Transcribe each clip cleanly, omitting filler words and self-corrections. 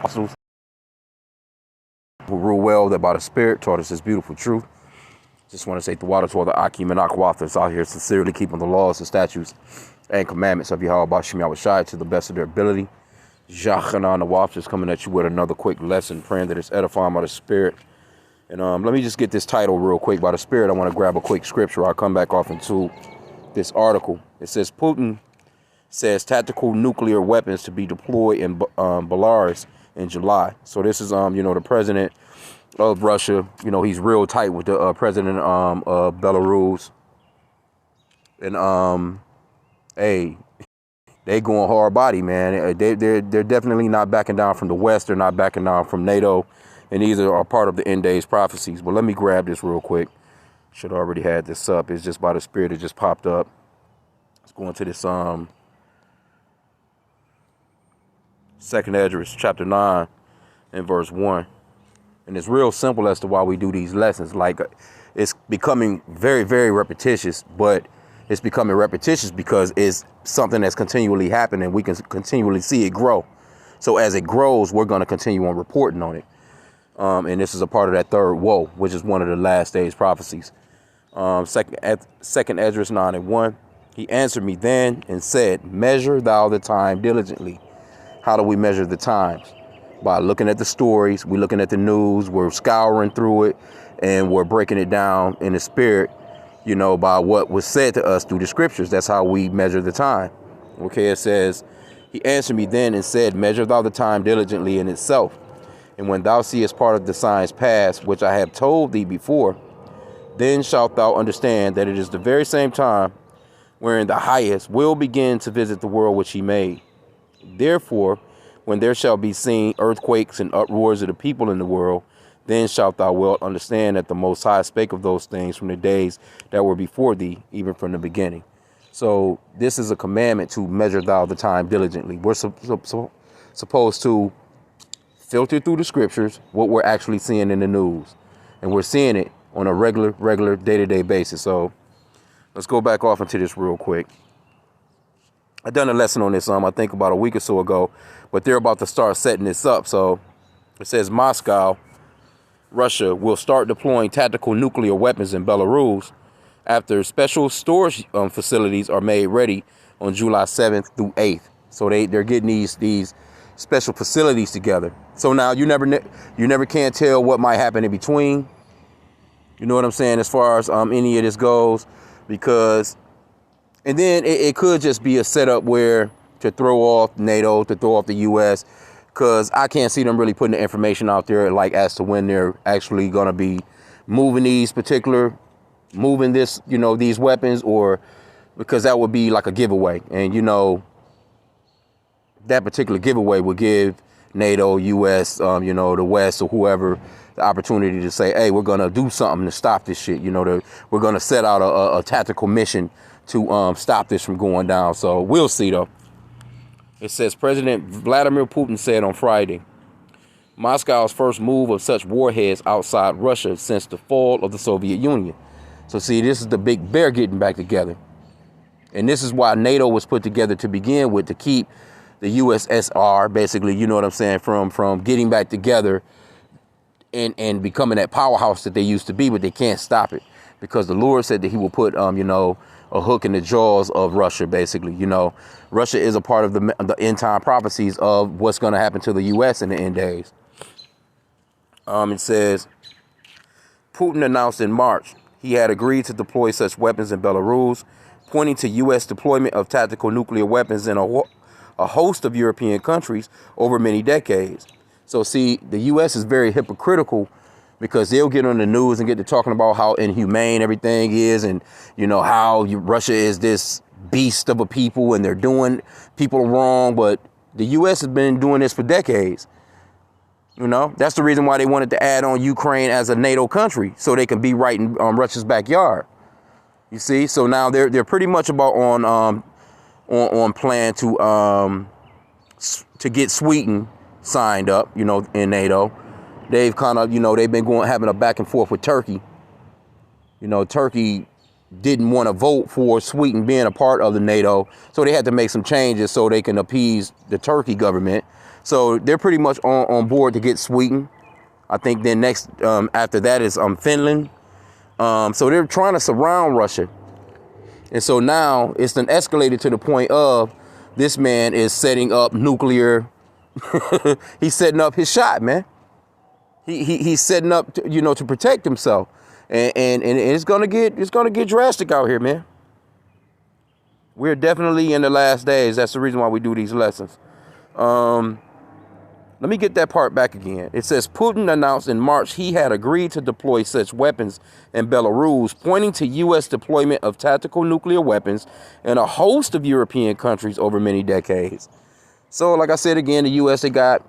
apostles who rule well, that by the Spirit taught us this beautiful truth. Just want to say the water to all the H.I.M and authors out here sincerely keeping the laws, the statutes, and commandments of H.I.M to the best of their ability. Jachanan the Waff is coming at you with another quick lesson, praying that it's edifying by the Spirit. And let me just get this title real quick. By the Spirit, I want to grab a quick scripture. I'll come back off into this article. It says, Putin says tactical nuclear weapons to be deployed in Belarus in July. So this is, the president of Russia. He's real tight with the president of Belarus. And, hey, they going hard body, man. They're definitely not backing down from the West. They're not backing down from NATO. And these are part of the end days prophecies. But let me grab this real quick. Should have already had this up. It's just by the Spirit. It just popped up. Let's go into this 2nd Esdras, chapter 9 and verse 1. And it's real simple as to why we do these lessons. Like, it's becoming very, very repetitious, but it's becoming repetitious because it's something that's continually happening. We can continually see it grow. So as it grows, we're going to continue on reporting on it. And this is a part of that third woe, which is one of the last days prophecies. 2nd Esdras 9 and 1. He answered me then and said, measure thou the time diligently. How do we measure the times? By looking at the stories, we're looking at the news, we're scouring through it, and we're breaking it down in the Spirit, by what was said to us through the scriptures. That's how we measure the time. Okay, it says, he answered me then and said, measure thou the time diligently in itself. And when thou seest part of the signs past, which I have told thee before, then shalt thou understand that it is the very same time wherein the highest will begin to visit the world which he made. Therefore, when there shall be seen earthquakes and uproars of the people in the world, then shalt thou well understand that the Most High spake of those things from the days that were before thee, even from the beginning. So this is a commandment to measure thou the time diligently. We're supposed to filter through the scriptures what we're actually seeing in the news. And we're seeing it on a regular day-to-day basis. So let's go back off into this real quick. I done a lesson on this, I think about a week or so ago, but they're about to start setting this up. So it says Moscow, Russia, will start deploying tactical nuclear weapons in Belarus after special storage facilities are made ready on July 7th through 8th. So they're getting these special facilities together. So now you never can tell what might happen in between. You know what I'm saying? As far as any of this goes, because. And then it could just be a setup where to throw off NATO, to throw off the U.S., because I can't see them really putting the information out there like as to when they're actually going to be moving these weapons, or because that would be like a giveaway. And, that particular giveaway would give NATO, U.S., the West or whoever the opportunity to say, hey, we're going to do something to stop this shit. We're going to set out a tactical mission to stop this from going down. So we'll see, though. It says President Vladimir Putin said on Friday, Moscow's first move of such warheads outside Russia since the fall of the Soviet Union. So see, this is the big bear getting back together. And this is why NATO was put together to begin with, to keep the USSR, basically, from getting back together and becoming that powerhouse that they used to be, but they can't stop it. Because the Lord said that he will put, a hook in the jaws of Russia, basically. Russia is a part of the end time prophecies of what's going to happen to the U.S. in the end days. It says, Putin announced in March he had agreed to deploy such weapons in Belarus, pointing to U.S. deployment of tactical nuclear weapons in a host of European countries over many decades. So see, the U.S. is very hypocritical, because they'll get on the news and get to talking about how inhumane everything is, and, how Russia is this beast of a people and they're doing people wrong. But the U.S. has been doing this for decades. That's the reason why they wanted to add on Ukraine as a NATO country, so they can be right in Russia's backyard. You see, so now they're pretty much about on plan to get Sweden signed up, in NATO. They've kind of, they've been having a back and forth with Turkey. Turkey didn't want to vote for Sweden being a part of the NATO, so they had to make some changes so they can appease the Turkey government. So they're pretty much on board to get Sweden. I think then next after that is Finland. So they're trying to surround Russia. And so now it's then escalated to the point of this man is setting up nuclear. He's setting up his shot, man. He's setting up to, to protect himself. And it's gonna get drastic out here, man. We're definitely in the last days. That's the reason why we do these lessons. Let me get that part back again. It says Putin announced in March he had agreed to deploy such weapons in Belarus, pointing to U.S. deployment of tactical nuclear weapons in a host of European countries over many decades. So, like I said again, the U.S. they got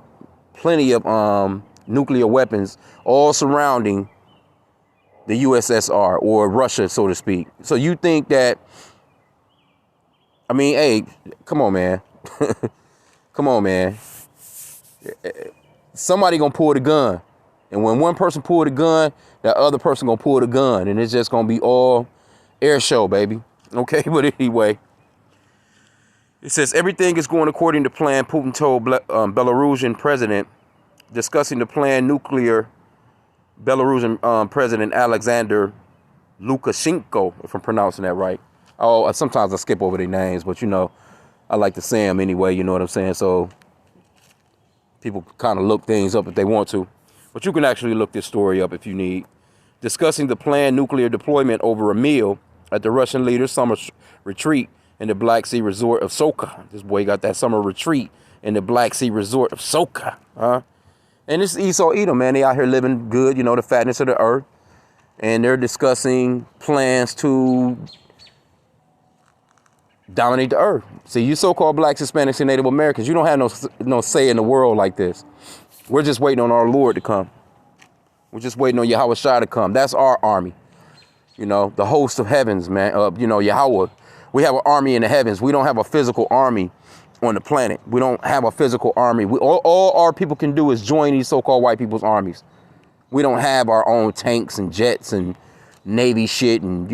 plenty of nuclear weapons all surrounding the USSR or Russia, so to speak. So you think that? I mean, hey, come on, man. Come on, man. Somebody gonna pull the gun, and when one person pull the gun, that other person gonna pull the gun, and it's just gonna be all air show, baby. Okay, but anyway, it says everything is going according to plan. Putin told Belarusian president discussing the planned nuclear. Belarusian President Alexander Lukashenko, if I'm pronouncing that right. Oh, sometimes I skip over their names, but I like to say them anyway. You know what I'm saying? So people kind of look things up if they want to. But you can actually look this story up if you need. Discussing the planned nuclear deployment over a meal at the Russian leader's summer retreat in the Black Sea resort of Soka. This boy got that summer retreat in the Black Sea resort of Soka. And it's Esau Edom, man. They out here living good, the fatness of the earth. And they're discussing plans to dominate the earth. See, you so-called blacks, Hispanics, and Native Americans, you don't have no say in the world like this. We're just waiting on our Lord to come. We're just waiting on Yahweh Shai to come. That's our army. The host of heavens, man. Yahweh. We have an army in the heavens. We don't have a physical army on the planet. We don't have a physical army. All our people can do is join these so-called white people's armies. We don't have our own tanks and jets and Navy shit and,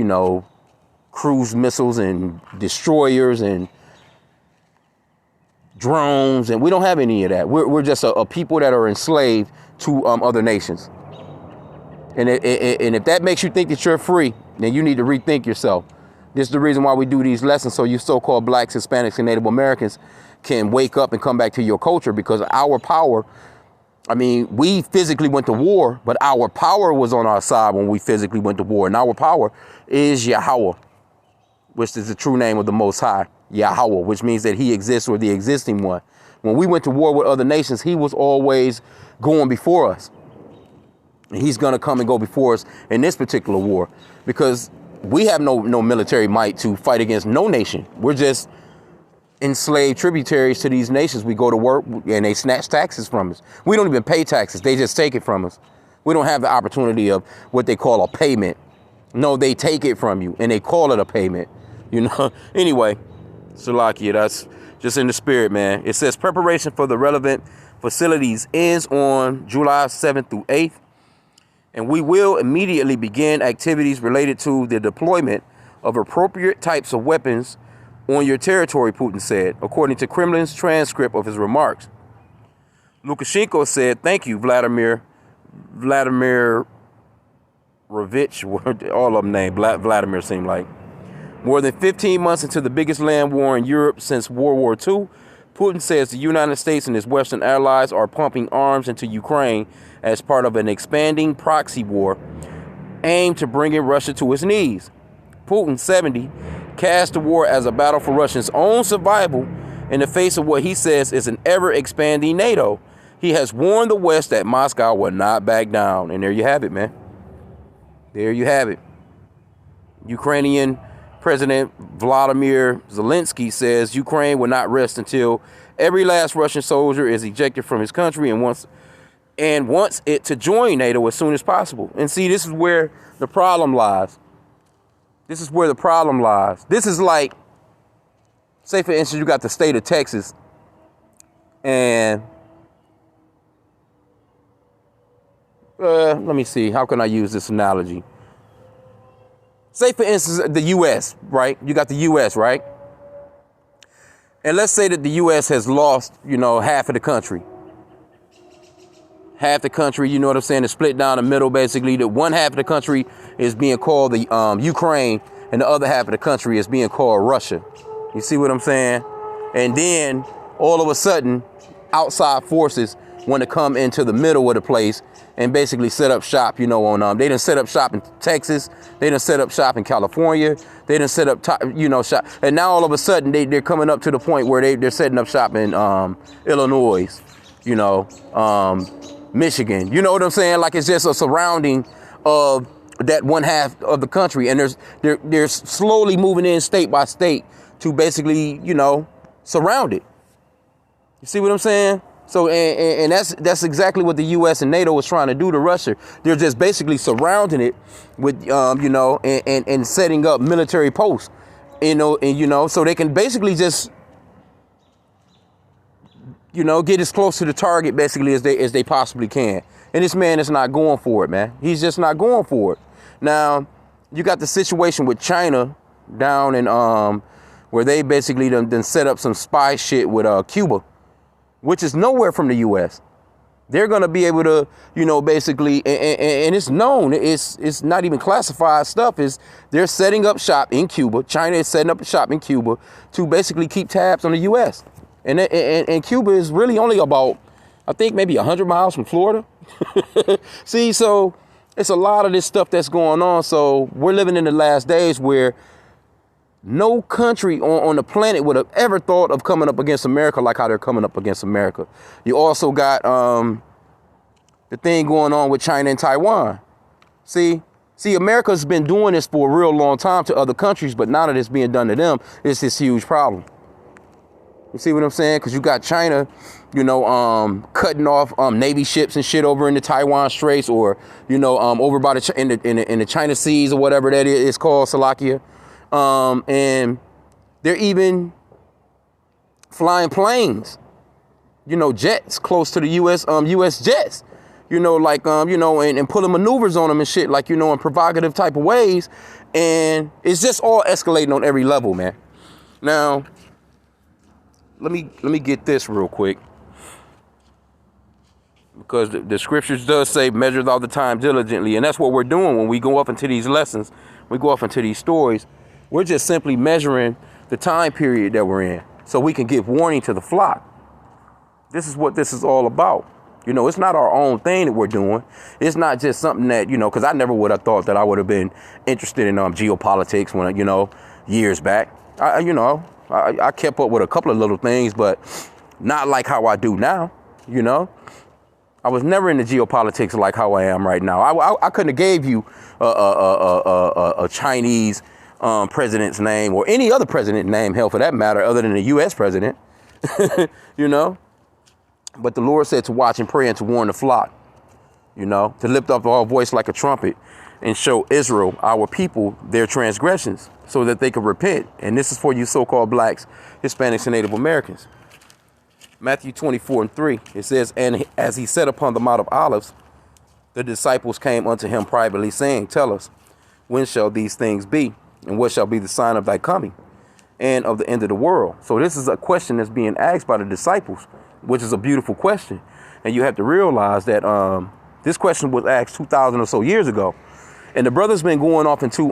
cruise missiles and destroyers and drones, and we don't have any of that. We're just a people that are enslaved to other nations. And if that makes you think that you're free, then you need to rethink yourself. This is the reason why we do these lessons, so you so-called blacks, Hispanics, and Native Americans can wake up and come back to your culture, because our power, we physically went to war, but our power was on our side when we physically went to war. And our power is Yahweh, which is the true name of the Most High, Yahweh, which means that he exists, or the existing one. When we went to war with other nations, he was always going before us. And he's going to come and go before us in this particular war, because we have no military might to fight against no nation. We're just enslaved tributaries to these nations. We go to work and they snatch taxes from us. We don't even pay taxes. They just take it from us. We don't have the opportunity of what they call a payment. No, they take it from you and they call it a payment. Anyway, Salakia, that's just in the spirit, man. It says preparation for the relevant facilities ends on July 7th through 8th. And we will immediately begin activities related to the deployment of appropriate types of weapons on your territory, Putin said, according to Kremlin's transcript of his remarks. Lukashenko said, thank you, Vladimir Rovich, all of them named Vladimir seemed like. More than 15 months into the biggest land war in Europe since World War II, Putin says the United States and its Western allies are pumping arms into Ukraine as part of an expanding proxy war aimed to bringing Russia to its knees. Putin, 70, cast the war as a battle for Russia's own survival in the face of what he says is an ever-expanding NATO. He has warned the West that Moscow will not back down. And there you have it, man. There you have it. Ukrainian President Vladimir Zelensky says Ukraine will not rest until every last Russian soldier is ejected from his country and wants it to join NATO as soon as possible. And see, this is where the problem lies. This is where the problem lies. This is like, say for instance, you got the state of Texas, and let me see, how can I use this analogy? Say for instance, the U.S., right? You got the U.S., right? And let's say that the U.S. has lost, half of the country. Half the country, you know what I'm saying, is split down the middle, basically. The one half of the country is being called the Ukraine, and the other half of the country is being called Russia. You see what I'm saying? And then all of a sudden, outside forces want to come into the middle of the place and basically set up shop, they done set up shop in Texas, they done set up shop in California, they done set up, shop. And now all of a sudden they're coming up to the point where they're setting up shop in Illinois, Michigan. You know what I'm saying? Like, it's just a surrounding of that one half of the country. And they're slowly moving in state by state to basically, surround it. You see what I'm saying? So, and that's exactly what the U.S. and NATO was trying to do to Russia. They're just basically surrounding it with, and setting up military posts, so they can basically just, get as close to the target basically as they possibly can. And this man is not going for it, man. He's just not going for it. Now, you got the situation with China down in where they basically done set up some spy shit with Cuba, which is nowhere from the U.S. They're going to be able to, basically, and it's known, it's not even classified stuff, they're setting up shop in Cuba. China is setting up a shop in Cuba to basically keep tabs on the U.S. And Cuba is really only about, I think, maybe 100 miles from Florida. See, so it's a lot of this stuff that's going on. So we're living in the last days where no country on the planet would have ever thought of coming up against America like how they're coming up against America. You also got the thing going on with China and Taiwan. See, America's been doing this for a real long time to other countries, but now that it's being done to them, it's this huge problem. You see what I'm saying? Because you got China, cutting off Navy ships and shit over in the Taiwan Straits, or over by in the China Seas or whatever that is called, Salakia. And they're even flying planes, jets close to the U.S. jets, and pulling maneuvers on them and shit, like, in provocative type of ways. And it's just all escalating on every level, man. Now, let me get this real quick, because the scriptures does say measure all the time diligently. And that's what we're doing when we go up into these lessons, we go up into these stories. We're just simply measuring the time period that we're in so we can give warning to the flock. This is what this is all about. It's not our own thing that we're doing. It's not just something that, because I never would have thought that I would have been interested in geopolitics when, years back. I kept up with a couple of little things, but not like how I do now, I was never into geopolitics like how I am right now. I couldn't have gave you a Chinese president's name, or any other president name, hell, for that matter, other than the U.S. president, But the Lord said to watch and pray and to warn the flock, to lift up our voice like a trumpet and show Israel, our people, their transgressions so that they could repent. And this is for you so-called blacks, Hispanics, and Native Americans. Matthew 24:3, it says, and as he sat upon the Mount of Olives, the disciples came unto him privately, saying, tell us, when shall these things be? And what shall be the sign of thy coming and of the end of the world? So this is a question that's being asked by the disciples, which is a beautiful question. And you have to realize that this question was asked 2,000 or so years ago. And the brother's been going off into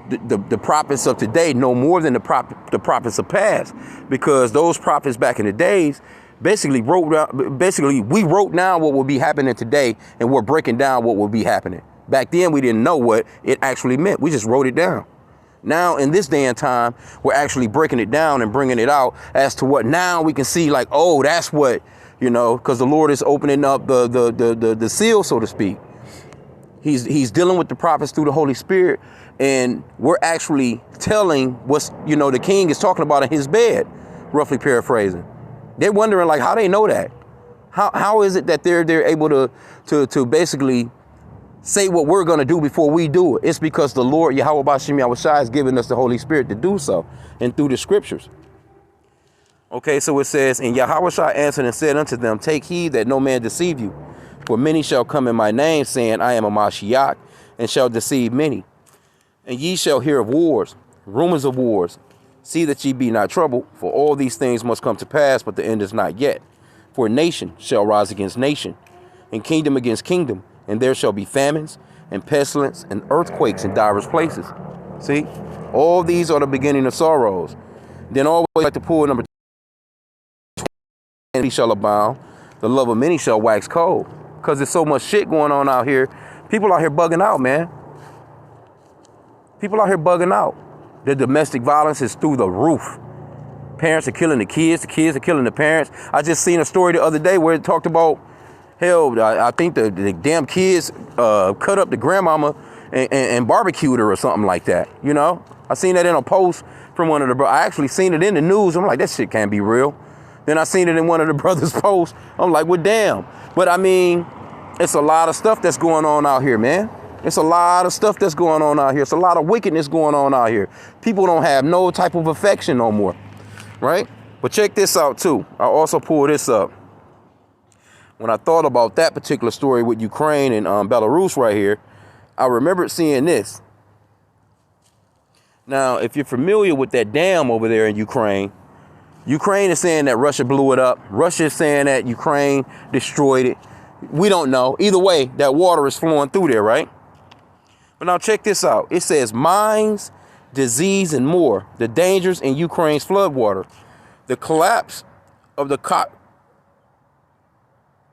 the prophets of today no more than the prophets of past, because those prophets back in the days basically we wrote down what will be happening today, and we're breaking down what will be happening. Back then, we didn't know what it actually meant. We just wrote it down. Now, in this day and time, we're actually breaking it down and bringing it out as to what now we can see, like, oh, that's what, because the Lord is opening up the seal, so to speak. He's dealing with the prophets through the Holy Spirit, and we're actually telling what's, the king is talking about in his bed, roughly paraphrasing. They're wondering, like, how they know that? How is it that they're able to basically say what we're going to do before we do it? It's because the Lord, Yahweh Bashim Yahushua, has given us the Holy Spirit to do so, and through the scriptures. Okay, so it says, and Yahushua answered and said unto them, take heed that no man deceive you. For many shall come in my name, saying, I am a Mashiach, and shall deceive many. And ye shall hear of wars, rumors of wars. See that ye be not troubled, for all these things must come to pass, but the end is not yet. For nation shall rise against nation, and kingdom against kingdom, and there shall be famines, and pestilence, and earthquakes in divers places. See? All these are the beginning of sorrows. Then always like to pull number 20, and he shall abound, the love of many shall wax cold. Because there's so much shit going on out here. People out here bugging out, man. People out here bugging out. The domestic violence is through the roof. Parents are killing the kids are killing the parents. I just seen a story the other day where it talked about, hell, I think the damn kids cut up the grandmama and barbecued her or something like that, you know? I seen that in a post from one of the brothers. I actually seen it in the news. I'm like, that shit can't be real. Then I seen it in one of the brothers' posts. I'm like, well, damn. But I mean, it's a lot of stuff that's going on out here, man. It's a lot of stuff that's going on out here. It's a lot of wickedness going on out here. People don't have no type of affection no more, right? But check this out, too. I also pulled this up. When I thought about that particular story with Ukraine and Belarus right here, I remembered seeing this. Now, if you're familiar with that dam over there in Ukraine, Ukraine is saying that Russia blew it up. Russia is saying that Ukraine destroyed it. We don't know. Either way, that water is flowing through there, right? But now check this out. It says mines, disease, and more. The dangers in Ukraine's floodwater. The collapse of the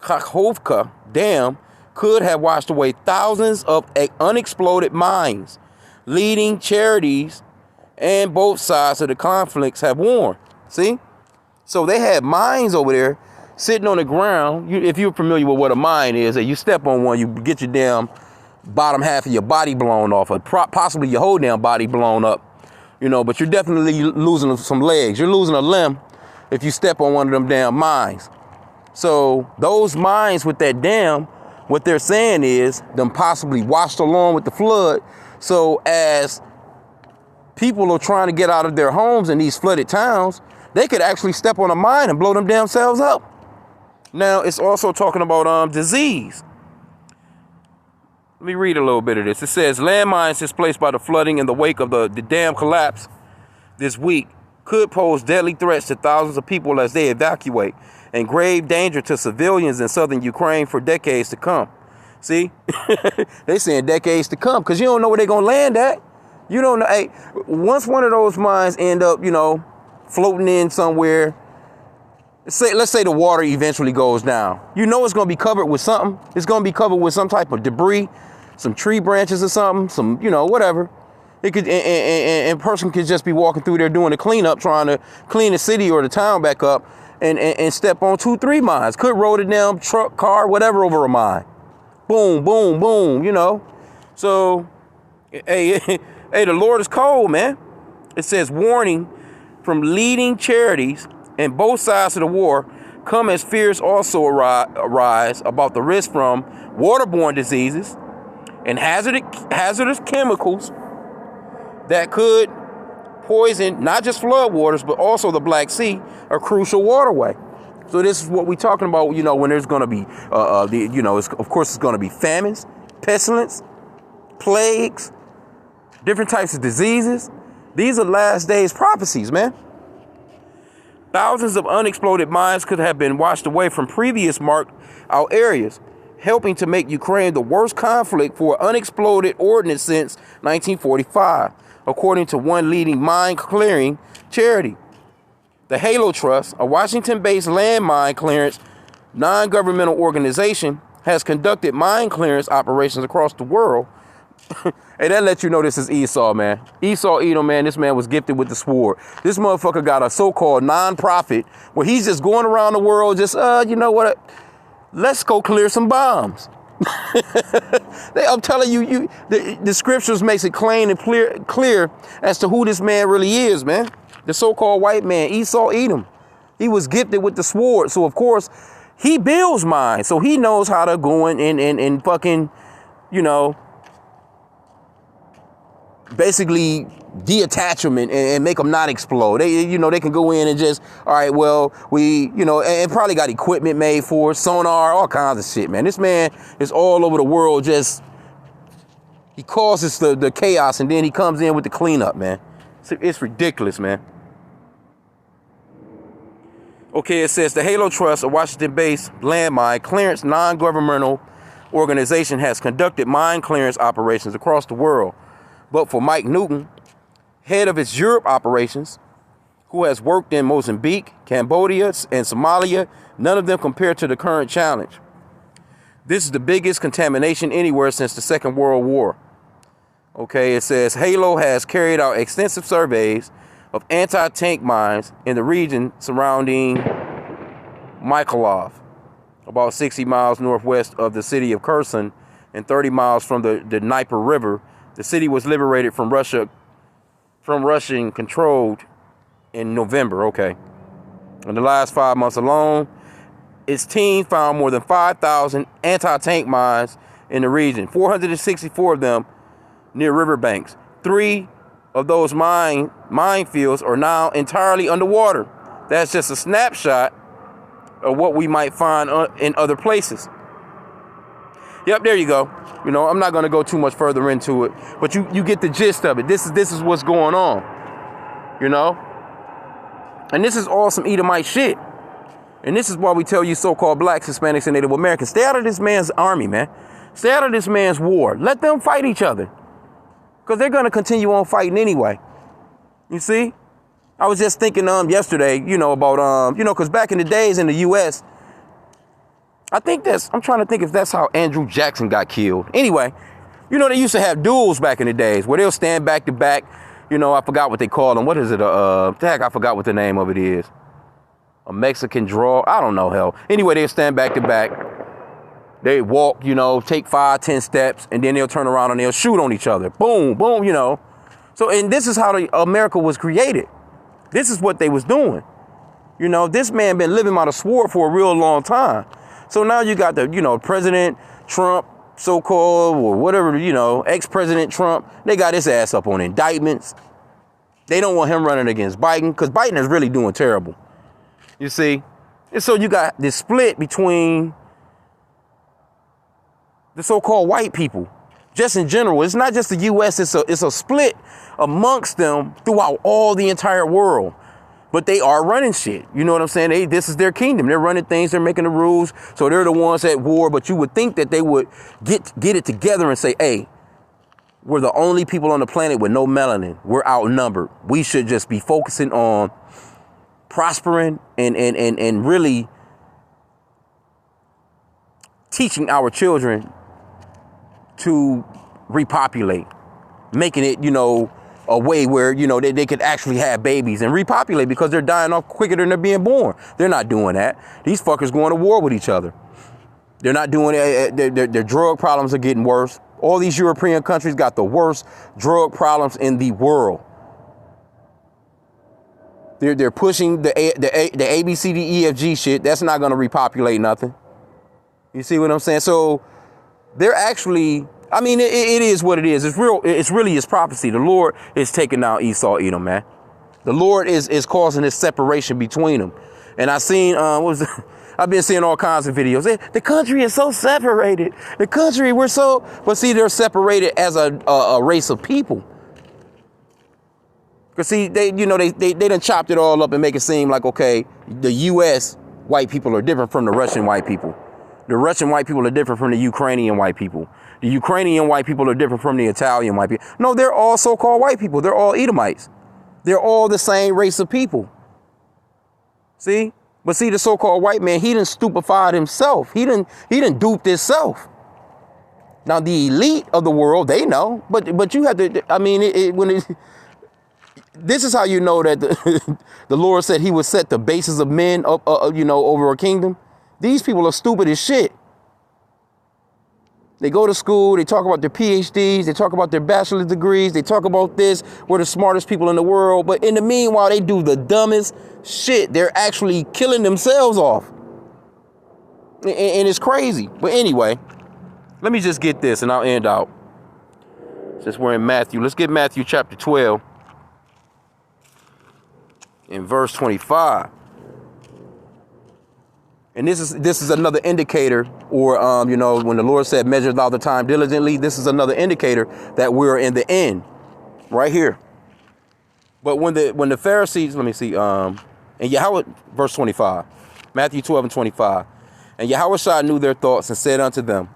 Kakhovka Dam could have washed away thousands of unexploded mines. Leading charities and both sides of the conflicts have warned. See? So they had mines over there sitting on the ground. If you're familiar with what a mine is, you step on one, you get your damn bottom half of your body blown off, or possibly your whole damn body blown up, you know, but you're definitely losing some legs. You're losing a limb if you step on one of them damn mines. So those mines with that dam, what they're saying is them possibly washed along with the flood. So as people are trying to get out of their homes in these flooded towns, they could actually step on a mine and blow them damn selves up. Now, it's also talking about disease. Let me read a little bit of this. It says, landmines displaced by the flooding in the wake of the dam collapse this week could pose deadly threats to thousands of people as they evacuate, and grave danger to civilians in southern Ukraine for decades to come. See? They saying decades to come, because you don't know where they're going to land at. You don't know. Hey, once one of those mines end up, you know, floating in somewhere, let's say the water eventually goes down. You know it's going to be covered with something. It's going to be covered with some type of debris, some tree branches or something, some, you know, whatever. It could, and a person could just be walking through there doing a cleanup, trying to clean the city or the town back up, and step on 2-3 mines. Could roll it down, truck, car, whatever over a mine. Boom, boom, boom, you know. So, hey, hey, the Lord is cold, man. It says, warning from leading charities and both sides of the war come as fears also arise about the risk from waterborne diseases and hazardous chemicals that could poison not just floodwaters, but also the Black Sea, a crucial waterway. So this is what we're talking about, you know, when there's going to be, of course, it's going to be famines, pestilence, plagues, different types of diseases. These are last days prophecies, man. Thousands of unexploded mines could have been washed away from previous marked out areas, helping to make Ukraine the worst conflict for unexploded ordnance since 1945, according to one leading mine clearing charity. The Halo Trust, a Washington-based landmine clearance non-governmental organization, has conducted mine clearance operations across the world. Hey, that lets you know this is Esau, man. Esau Edom, man, this man was gifted with the sword. This motherfucker got a so-called non-profit where he's just going around the world just, you know what, let's go clear some bombs. I'm telling you, the scriptures makes it plain and clear as to who this man really is, man. The so-called white man, Esau Edom. He was gifted with the sword. So, of course, he builds mines. So he knows how to go in and fucking, you know, basically deattach them and make them not explode. They, you know, they can go in and just, all right, well, we, you know, and probably got equipment made for it, sonar, all kinds of shit, man. This man is all over the world. Just, he causes the chaos and then he comes in with the cleanup, man. It's ridiculous, man. Okay, it says the Halo Trust, a Washington-based landmine clearance non-governmental organization, has conducted mine clearance operations across the world. But for Mike Newton, head of its Europe operations, who has worked in Mozambique, Cambodia, and Somalia, none of them compare to the current challenge. This is the biggest contamination anywhere since the Second World War. Okay, it says Halo has carried out extensive surveys of anti-tank mines in the region surrounding Mykolaiv, about 60 miles northwest of the city of Kherson and 30 miles from the Dnieper River. The city was liberated from Russian controlled in November. Okay. In the last 5 months alone, its team found more than 5,000 anti-tank mines in the region, 464 of them near riverbanks. 3 of those minefields are now entirely underwater. That's just a snapshot of what we might find in other places. Yep, there you go. You know, I'm not going to go too much further into it, but you get the gist of it. This is what's going on, you know? And this is all some Edomite shit. And this is why we tell you so-called blacks, Hispanics, and Native Americans, stay out of this man's army, man. Stay out of this man's war. Let them fight each other. Because they're going to continue on fighting anyway. You see? I was just thinking yesterday, you know, about, because back in the days in the U.S., I'm trying to think if that's how Andrew Jackson got killed. Anyway, you know, they used to have duels back in the days where they'll stand back to back. You know, I forgot what they call them. What is it? I forgot what the name of it is. A Mexican draw. I don't know, hell. Anyway, they'll stand back to back. They walk, you know, take 5, 10 steps, and then they'll turn around and they'll shoot on each other. Boom, boom, you know. So, and this is how America was created. This is what they was doing. You know, this man been living by the sword for a real long time. So now you got the, you know, President Trump, so-called, or whatever, you know, ex-President Trump. They got his ass up on indictments. They don't want him running against Biden because Biden is really doing terrible. You see? And so you got this split between the so-called white people, just in general. It's not just the U.S., it's a split amongst them throughout all the entire world. But they are running shit. You know what I'm saying? This is their kingdom. They're running things. They're making the rules. So they're the ones at war. But you would think that they would get it together and say, hey, we're the only people on the planet with no melanin. We're outnumbered. We should just be focusing on prospering and really teaching our children to repopulate, making it, you know, a way where, you know, they could actually have babies and repopulate because they're dying off quicker than they're being born. They're not doing that. These fuckers going to war with each other. They're not doing it. Their drug problems are getting worse. All these European countries got the worst drug problems in the world. They're pushing the ABCDEFG shit. That's not going to repopulate nothing. You see what I'm saying? So they're actually, I mean, it is what it is. It's real. It's really his prophecy. The Lord is taking out Esau, Edom, man. The Lord is causing this separation between them. And I've been seeing all kinds of videos. The country is so separated. The country, but see, they're separated as a race of people. Because see, they done chopped it all up and make it seem like, okay, the U.S. white people are different from the Russian white people. The Russian white people are different from the Ukrainian white people. The Ukrainian white people are different from the Italian white people. No, they're all so-called white people. They're all Edomites. They're all the same race of people. See? But see, the so-called white man, he done stupefied himself. He done duped himself. Now, the elite of the world, they know. But you have to, I mean, this is how you know that the Lord said he would set the bases of men up, over a kingdom. These people are stupid as shit. They go to school, they talk about their PhDs, they talk about their bachelor's degrees, they talk about this, we're the smartest people in the world, but in the meanwhile, they do the dumbest shit. They're actually killing themselves off. And it's crazy. But anyway, let me just get this and I'll end out. Since we're in Matthew, let's get Matthew chapter 12 in verse 25. And this is another indicator, or when the Lord said, measure thou the time diligently, this is another indicator that we're in the end, right here. But when the Pharisees, let me see, And Yahweh, verse 25, Matthew 12 and 25. And Yahweh knew their thoughts and said unto them,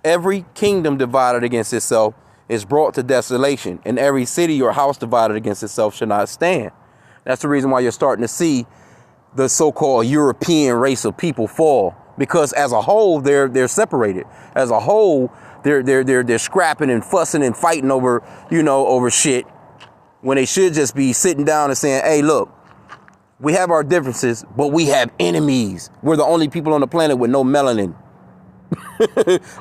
every kingdom divided against itself is brought to desolation, and every city or house divided against itself shall not stand. That's the reason why you're starting to see the so-called European race of people fall, because as a whole they're separated. As a whole, they're scrapping and fussing and fighting over, over shit, when they should just be sitting down and saying, hey, look, we have our differences, but we have enemies. We're the only people on the planet with no melanin.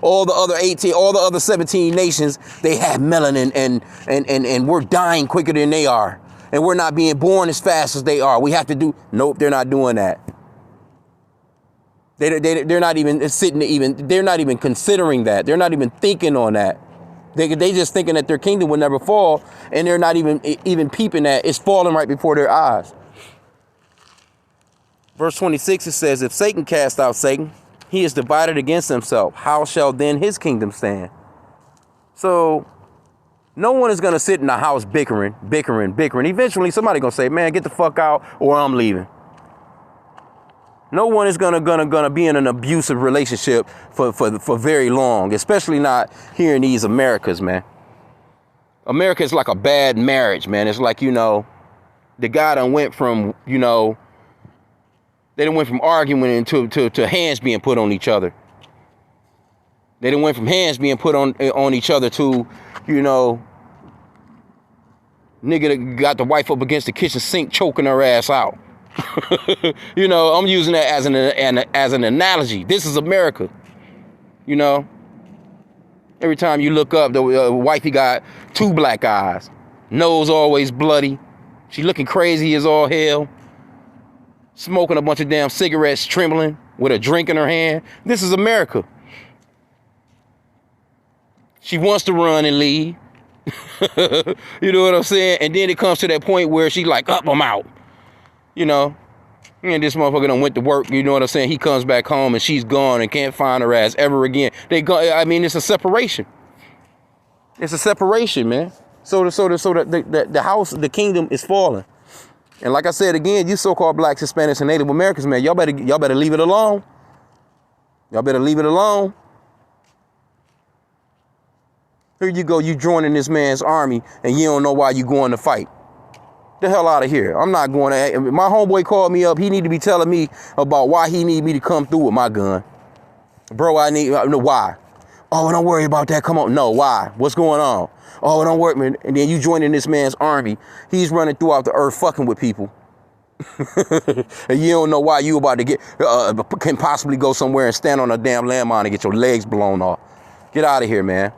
all the other 17 nations, they have melanin, and we're dying quicker than they are. And we're not being born as fast as they are. We have to do, nope, they're not doing that. They're not even sitting they're not even considering that. They're not even thinking on that. They just thinking that their kingdom will never fall, and they're not even peeping that it's falling right before their eyes. Verse 26, it says, if Satan cast out Satan, he is divided against himself. How shall then his kingdom stand? So no one is going to sit in the house bickering. Eventually somebody going to say, man, get the fuck out, or I'm leaving. No one is gonna be in an abusive relationship for very long, especially not here in these Americas, man. America is like a bad marriage, man. It's like, the guy done went from, they done went from arguing to hands being put on each other. They done went from hands being put on each other to, nigga that got the wife up against the kitchen sink choking her ass out. I'm using that as an analogy. This is America. Every time you look up, the wifey got 2 black eyes, nose always bloody. She looking crazy as all hell, smoking a bunch of damn cigarettes, trembling with a drink in her hand. This is America. She wants to run and leave. You know what I'm saying? And then it comes to that point where she's like, up, I'm out. And this motherfucker done went to work, you know what I'm saying? He comes back home and she's gone and can't find her ass ever again. It's a separation. It's a separation, man. So the house, the kingdom is falling. And like I said again, you so-called blacks, Hispanics, and Native Americans, man, y'all better leave it alone. Y'all better leave it alone. Here you go, you joining this man's army and you don't know why you going to fight. The hell out of here. I'm not going to. My homeboy called me up. He need to be telling me about why he need me to come through with my gun. Bro, why? Oh, don't worry about that. Come on. No, why? What's going on? Oh, don't worry, man. And then you joining this man's army. He's running throughout the earth fucking with people. And you don't know why you about to can possibly go somewhere and stand on a damn landmine and get your legs blown off. Get out of here, man.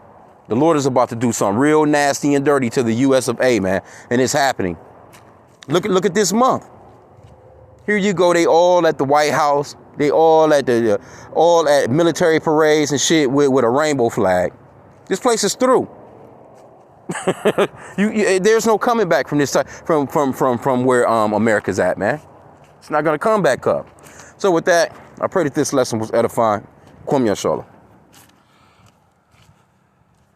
The Lord is about to do something real nasty and dirty to the US of A, man. And it's happening. Look at this month. Here you go. They all at the White House. They all at military parades and shit with a rainbow flag. This place is through. There's no coming back from this from where America's at, man. It's not gonna come back up. So with that, I pray that this lesson was edifying. Kwam Yashala.